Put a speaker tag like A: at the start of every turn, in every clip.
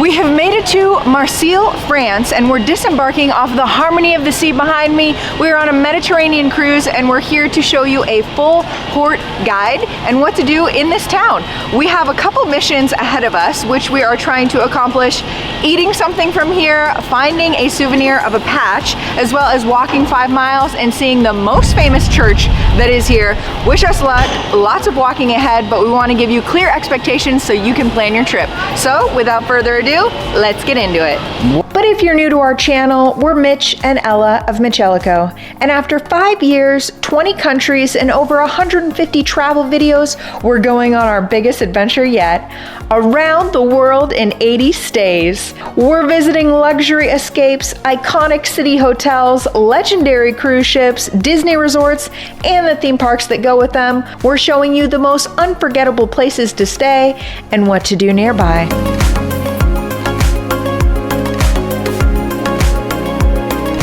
A: We have made it to Marseille, France, and we're disembarking off the Harmony of the Sea behind me. We're on a Mediterranean cruise, and we're here to show you a full port guide and what to do in this town. We have a couple missions ahead of us, which we are trying to accomplish: eating something from here, finding a souvenir of a patch, as well as walking 5 miles and seeing the most famous church that is here. Wish us luck, lots of walking ahead, but we want to give you clear expectations so you can plan your trip. So without further ado, let's get into it. But if you're new to our channel, we're Mitch and Ella of MitchEllaCo, and after 5 years, 20 countries, and over 150 travel videos, we're going on our biggest adventure yet, around the world in 80 stays. We're visiting luxury escapes, iconic city hotels, legendary cruise ships, Disney resorts, and the theme parks that go with them. We're showing you the most unforgettable places to stay and what to do nearby.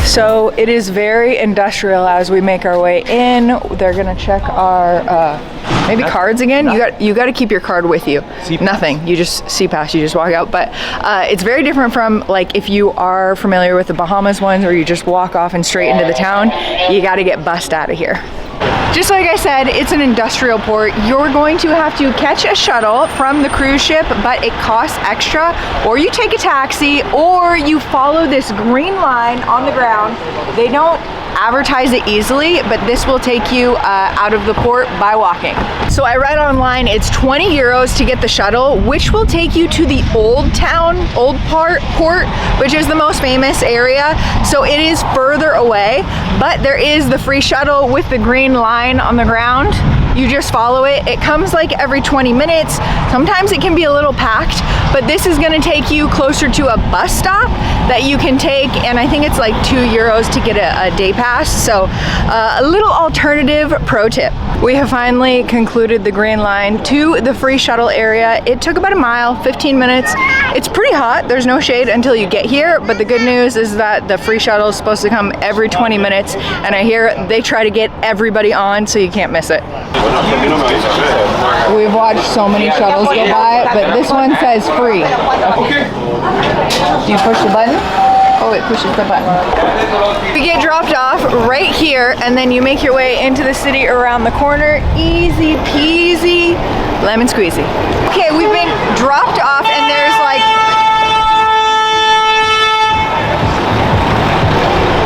A: So it is very industrial as we make our way in. They're gonna check our maybe cards again. You got to keep your card with you. Nothing. You just pass. You just walk out. But it's very different from like if you are familiar with the Bahamas ones, where you just walk off and straight into the town. You got to get bussed out of here. Just like I said, it's an industrial port. You're going to have to catch a shuttle from the cruise ship, but it costs extra, or you take a taxi, or you follow this green line on the ground. They don't advertise it easily, but this will take you out of the port by walking. So I read online it's 20 euros to get the shuttle, which will take you to the old port, which is the most famous area. So it is further away, but there is the free shuttle with the green line on the ground. You just follow it. It comes like every 20 minutes. Sometimes it can be a little packed, but this is gonna take you closer to a bus stop that you can take, and I think it's like 2 euros to get a day pass. So a little alternative pro tip. We have finally concluded the green line to the free shuttle area. It took about a mile, 15 minutes. It's pretty hot, there's no shade until you get here, but the good news is that the free shuttle is supposed to come every 20 minutes, and I hear they try to get everybody on, so you can't miss it. We've watched so many shuttles go by, but this one says free. Okay. Do you push the button? Oh, it pushes the button. You get dropped off right here, and then you make your way into the city around the corner. Easy peasy, lemon squeezy. Okay, we've been dropped off, and there's like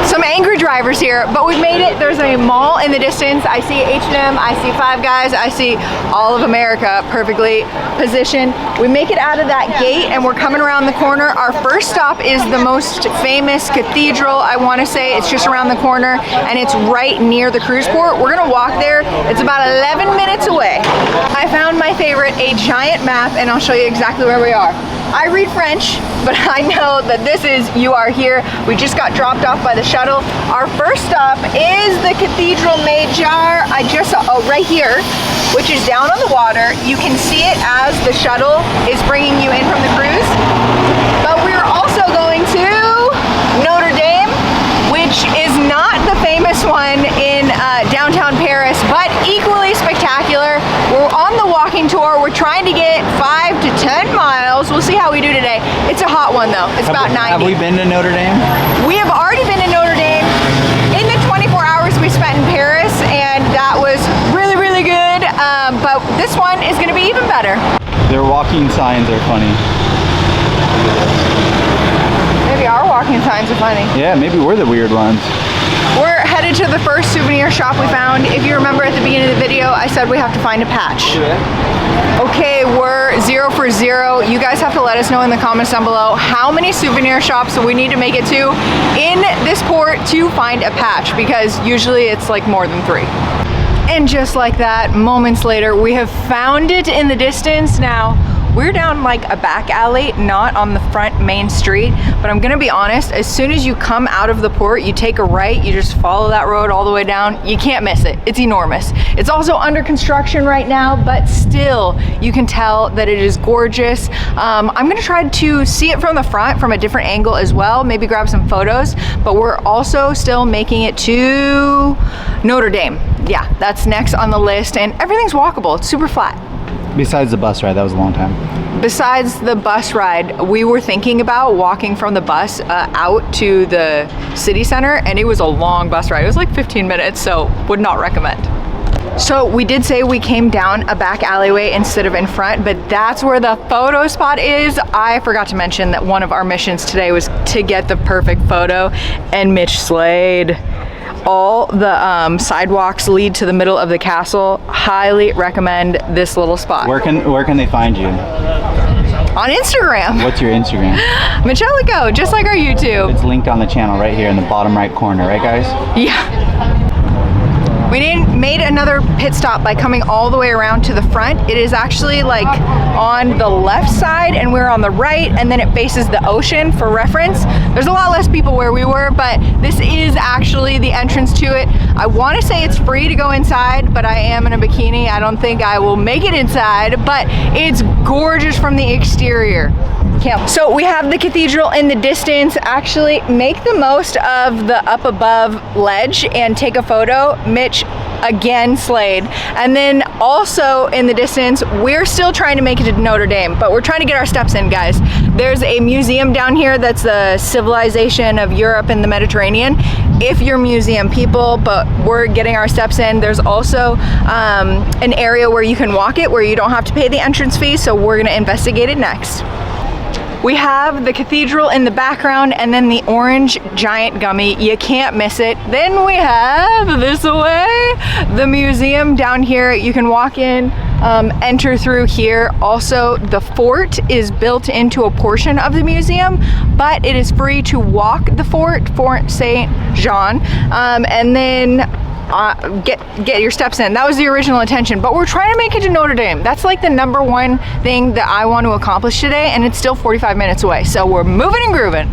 A: some angry drivers here, but we've made it. There's a mall in the distance. I see H&M, I see Five Guys, I see all of America perfectly positioned. We make it out of that gate and we're coming around the corner. Our first stop is the most famous cathedral, I want to say. It's just around the corner and it's right near the cruise port. We're gonna walk there. It's about 11 minutes away. I found my favorite, a giant map, and I'll show you exactly where we are. I read French, but I know that this is you are here. We just got dropped off by the shuttle. Our first stop is the Cathedral Major. I just saw, oh, right here, which is down on the water. You can see it as the shuttle is bringing you in from the cruise. But we're also going to Notre-Dame, which is not the famous one in downtown Paris, but equally spectacular. We're on the walking tour. We're trying to get 5 to 10 miles. We'll see how we do today. It's a hot one though. It's about 90.
B: Have we been to Notre Dame?
A: We have already been to Notre Dame in the 24 hours we spent in Paris, and that was really, really good. But this one is going to be even better.
B: Their walking signs are funny.
A: Maybe our walking signs are funny.
B: Yeah, maybe we're the weird ones.
A: We're headed to the first souvenir shop we found. If you remember at the beginning of the video, I said we have to find a patch. Okay, we're 0 for 0. You guys have to let us know in the comments down below how many souvenir shops we need to make it to in this port to find a patch, because usually it's like more than 3. And just like that, moments later, we have found it in the distance. Now, we're down like a back alley, not on the front main street, but I'm gonna be honest, as soon as you come out of the port, you take a right, you just follow that road all the way down, you can't miss it. It's enormous. It's also under construction right now, but still, you can tell that it is gorgeous. I'm gonna try to see it from the front, from a different angle as well, maybe grab some photos, but we're also still making it to Notre Dame. Yeah, that's next on the list, and everything's walkable, it's super flat.
B: Besides the bus ride, that was a long time.
A: besides the bus ride, we were thinking about walking from the bus out to the city center, and it was a long bus ride. It was like 15 minutes, so would not recommend. So we did say we came down a back alleyway instead of in front, but that's where the photo spot is. I forgot to mention that one of our missions today was to get the perfect photo, and Mitch slayed. All the sidewalks lead to the middle of the castle. Highly recommend this little spot.
B: Where can they find you?
A: On Instagram.
C: What's your Instagram?
A: MitchEllaCo, just like our YouTube.
C: It's linked on the channel right here in the bottom right corner, right guys?
A: Yeah. We made another pit stop by coming all the way around to the front. It is actually like on the left side and we're on the right, and then it faces the ocean for reference. There's a lot less people where we were, but this is actually the entrance to it. I want to say it's free to go inside, but I am in a bikini. I don't think I will make it inside, but it's gorgeous from the exterior. So we have the cathedral in the distance. Actually, make the most of the up above ledge and take a photo. Mitch again slayed. And then also in the distance, we're still trying to make it to Notre-Dame, but we're trying to get our steps in, guys. There's a museum down here that's the civilization of Europe and the Mediterranean, if you're museum people, but we're getting our steps in. There's also an area where you can walk it, where you don't have to pay the entrance fee, so we're gonna investigate it next. We have the cathedral in the background and then the orange giant gummy. You can't miss it. Then we have this way, the museum down here. You can walk in, enter through here. Also, the fort is built into a portion of the museum, but it is free to walk the fort, Fort Saint Jean, and then get your steps in. That was the original intention, but we're trying to make it to Notre Dame. That's like the #1 thing that I want to accomplish today, and it's still 45 minutes away, so we're moving and grooving.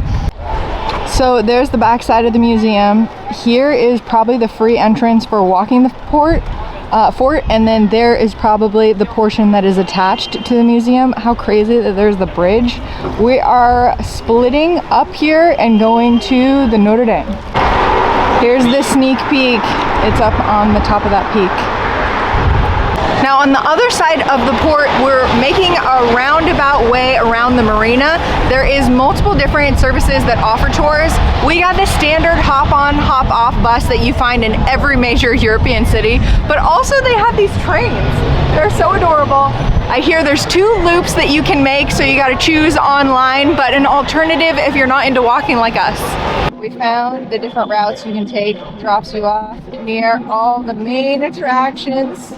A: So there's the back side of the museum. Here is probably the free entrance for walking the fort, and then there is probably the portion that is attached to the museum. How crazy that there's the bridge. We are splitting up here and going to the Notre Dame. Here's the sneak peek. It's up on the top of that peak. Now on the other side of the port, we're making a roundabout way around the marina. There is multiple different services that offer tours. We got the standard hop on, hop off bus that you find in every major European city, but also they have these trains. They're so adorable. I hear there's 2 loops that you can make, so you gotta choose online, but an alternative if you're not into walking like us. We found the different routes you can take, drops you off near all the main attractions.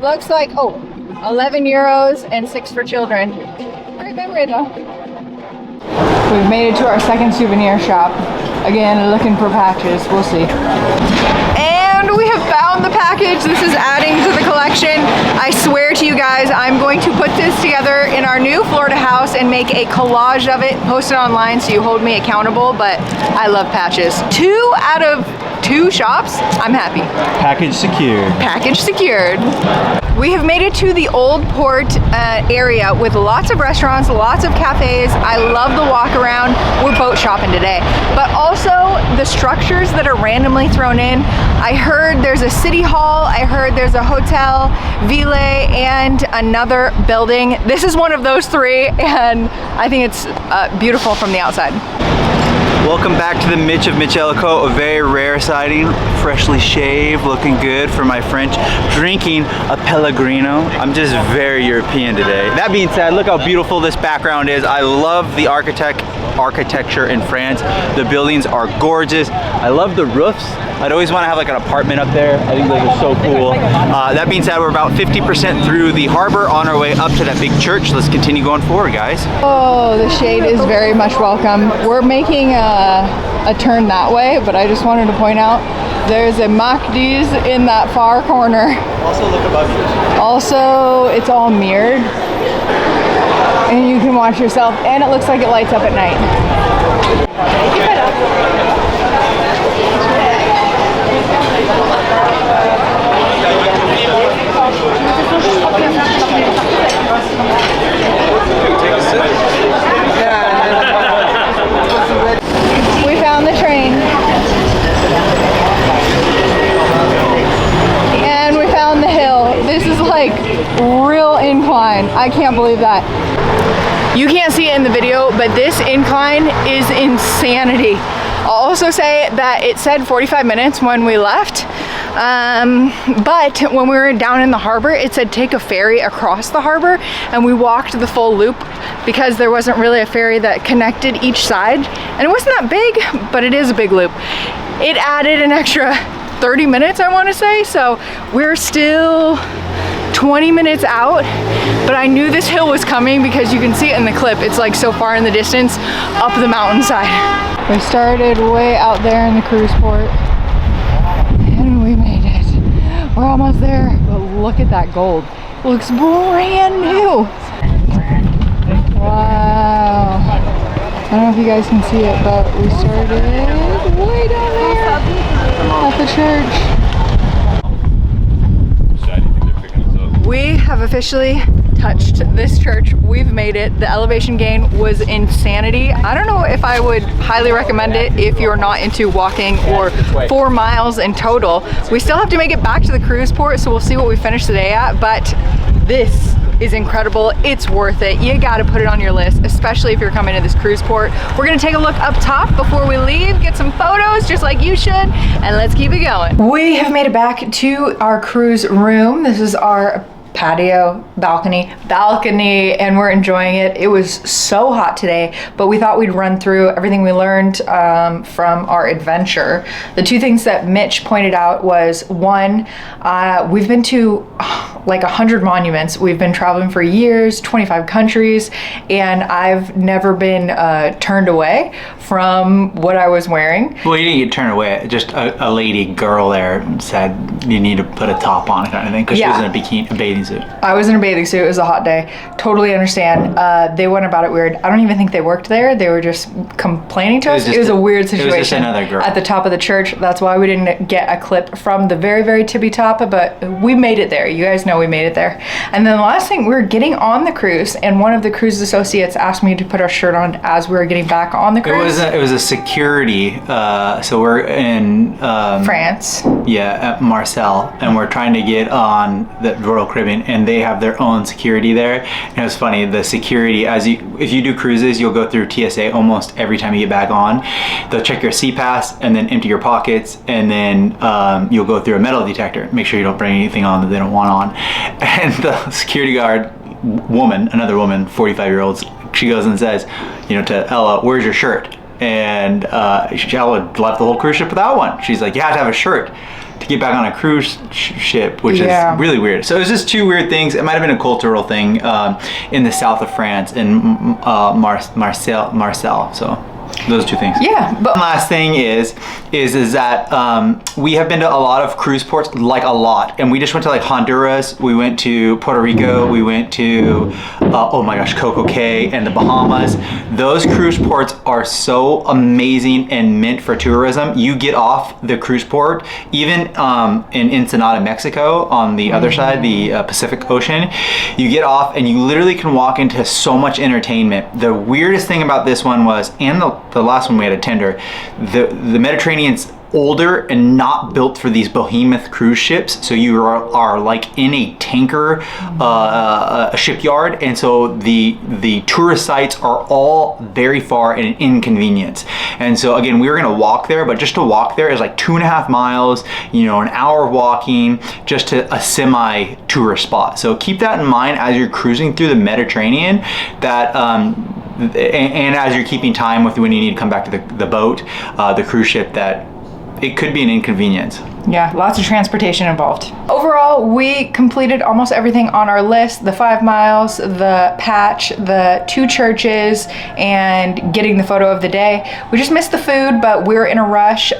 A: Looks like, 11 euros and 6 for children. Great memory though. We've made it to our second souvenir shop. Again, looking for patches, we'll see. And we have found the package. This is adding to the collection. I swear to you guys, I'm going to put this together in our new Florida house and make a collage of it, post it online so you hold me accountable, but I love patches. 2 out of 2 shops, I'm happy.
C: Package secured.
A: Package secured. We have made it to the old port area with lots of restaurants, lots of cafes. I love the walk around. We're boat shopping today. But also the structures that are randomly thrown in. I heard there's a city hall, I heard there's a hotel, Ville, and another building. This is one of those 3, and I think it's beautiful from the outside.
B: Welcome back to the Mitch of MitchEllaCo, a very rare sighting, freshly shaved, looking good for my French, drinking a Pellegrino. I'm just very European today. That being said, look how beautiful this background is. I love the architecture in France. The buildings are gorgeous. I love the roofs. I'd always want to have like an apartment up there. I think those are so cool. That being said, we're about 50% through the harbor on our way up to that big church. Let's continue going forward, guys.
A: Oh, the shade is very much welcome. We're making a turn that way, but I just wanted to point out there's a Macdi's in that far corner.
B: Also look above you.
A: Also, it's all mirrored, and you can watch yourself, and it looks like it lights up at night. Keep it up. We found the train. And we found the hill. This is like real incline. I I can't believe that. You can't see it in the video, but this incline is insanity. I'll also say that it said 45 minutes when we left, but when we were down in the harbor, it said take a ferry across the harbor, and we walked the full loop because there wasn't really a ferry that connected each side, and it wasn't that big, but it is a big loop. It added an extra 30 minutes, I want to say, so we're still 20 minutes out, but I knew this hill was coming because you can see it in the clip. It's like so far in the distance up the mountainside. We started way out there in the cruise port and we made it. We're almost there, but look at that gold. It looks brand new. Wow. I don't know if you guys can see it, but we started way down there at the church. We have officially touched this church. We've made it. The elevation gain was insanity. I don't know if I would highly recommend it if you're not into walking or 4 miles in total. We still have to make it back to the cruise port, so we'll see what we finish the day at, but this is incredible. It's worth it. You gotta put it on your list, especially if you're coming to this cruise port. We're gonna take a look up top before we leave, get some photos just like you should, and let's keep it going. We have made it back to our cruise room. This is our patio, balcony, and we're enjoying it. It was so hot today, but we thought we'd run through everything we learned from our adventure. The two things that Mitch pointed out was, one, we've been to like 100 monuments. We've been traveling for years, 25 countries, and I've never been turned away from what I was wearing.
B: Well, you didn't get turned away. Just a lady girl there said you need to put a top on, kind of thing, because she was in a bikini, a bathing suit.
A: I was in a bathing suit. It was a hot day. Totally understand. They went about it weird. I don't even think they worked there. They were just complaining to us. It was a weird situation. It was just another girl at the top of the church. That's why we didn't get a clip from the very, very tippy top, but we made it there. You guys know we made it there. And then the last thing, we were getting on the cruise, and one of the cruise associates asked me to put our shirt on as we were getting back on the cruise.
B: It was a security. So we're in
A: France.
B: Yeah, at Marseille, and we're trying to get on the Royal Caribbean, and they have their own security there. And it was funny, the security, if you do cruises, you'll go through TSA almost every time you get back on. They'll check your C-Pass and then empty your pockets, and then you'll go through a metal detector. Make sure you don't bring anything on that they don't want on. And the security guard woman, another woman, 45-year-old, she goes and says, to Ella, "Where's your shirt?" And Ella left the whole cruise ship without one. She's like, "You have to have a shirt to get back on a cruise ship," which is really weird. So it was just two weird things. It might have been a cultural thing in the south of France, in Marseille. So those two things.
A: Yeah. But
B: one last thing is that we have been to a lot of cruise ports, like a lot, and we just went to like Honduras, we went to Puerto Rico, we went to oh my gosh, Coco Cay and the Bahamas. Those cruise ports are so amazing and meant for tourism. You get off the cruise port, even in Ensenada, Mexico, on the other side, the Pacific Ocean, you get off and you literally can walk into so much entertainment. The weirdest thing about this one was, and the last one we had a tender, the Mediterranean's older and not built for these behemoth cruise ships, so you are like in a tanker a shipyard, and so the tourist sites are all very far and an inconvenience. And so again, we were gonna walk there, but just to walk there is like 2.5 miles, an hour walking just to a semi tourist spot. So keep that in mind as you're cruising through the Mediterranean, that and as you're keeping time with when you need to come back to the boat, the cruise ship, that it could be an inconvenience.
A: Yeah, lots of transportation involved. Overall, we completed almost everything on our list: the 5 miles, the patch, the 2 churches, and getting the photo of the day. We just missed the food, but we were in a rush.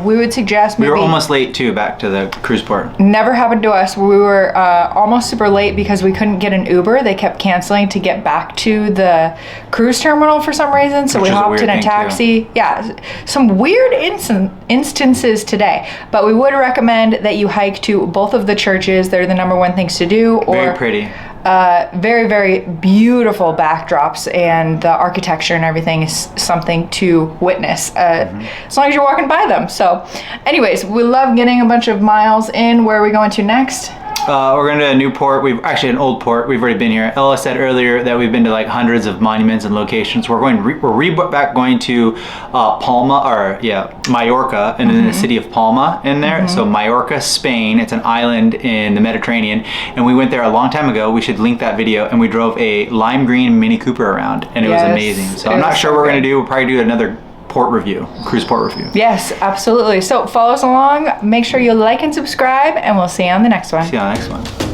A: We would suggest maybe...
B: We were almost late too, back to the cruise port.
A: Never happened to us. We were almost super late because we couldn't get an Uber. They kept canceling to get back to the cruise terminal for some reason, so we hopped in a taxi. Too. Yeah, some weird instances today, but we would recommend that you hike to both of the churches. They're the number1 things to do.
B: Very pretty.
A: Very, very beautiful backdrops, and the architecture and everything is something to witness as long as you're walking by them. So anyways, we love getting a bunch of miles in. Where are we going to next?
B: We're going to a new port. We've actually an old port. We've already been here. Ella said earlier that we've been to like hundreds of monuments and locations. We're back going to Palma, or Mallorca, and then the city of Palma in there. So Mallorca, Spain. It's an island in the Mediterranean, and we went there a long time ago. We should link that video. And we drove a lime green Mini Cooper around, and it was amazing. So I'm not sure what we're going to do. We'll probably do another cruise port review.
A: Yes, absolutely. So follow us along. Make sure you like and subscribe, and we'll see you on the next one.
B: See you on the next one.